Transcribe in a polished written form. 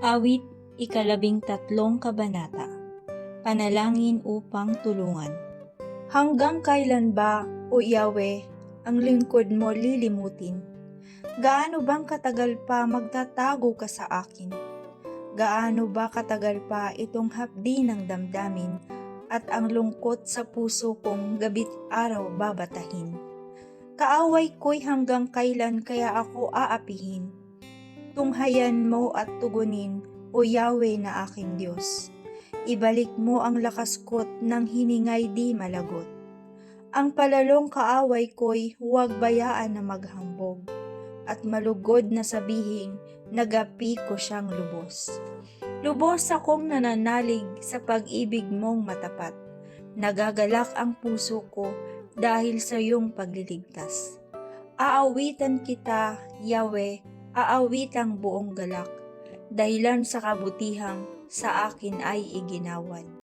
Awit, ika-13 kabanata. Panalangin upang tulungan. Hanggang kailan ba, O Yahweh, ang lingkod mo lilimutin? Gaano bang katagal pa magtatago ka sa akin? Gaano ba katagal pa itong hapdi ng damdamin at ang lungkot sa puso kong gabit araw babatahin? Kaaway ko'y hanggang kailan kaya ako aapihin? Tunghayan mo at tugunin, O Yahweh na aking Diyos. Ibalik mo ang lakas ko't nang hiningay di malagot. Ang palalong kaaway ko'y huwag bayaan na maghambog, at malugod na sabihing nagapi ko siyang lubos. Lubos akong nananalig sa pag-ibig mong matapat. Nagagalak ang puso ko dahil sa iyong pagliligtas. Aawitan kita, Yahweh, aawitang buong galak, dahilan sa kabutihang sa akin ay iginawad.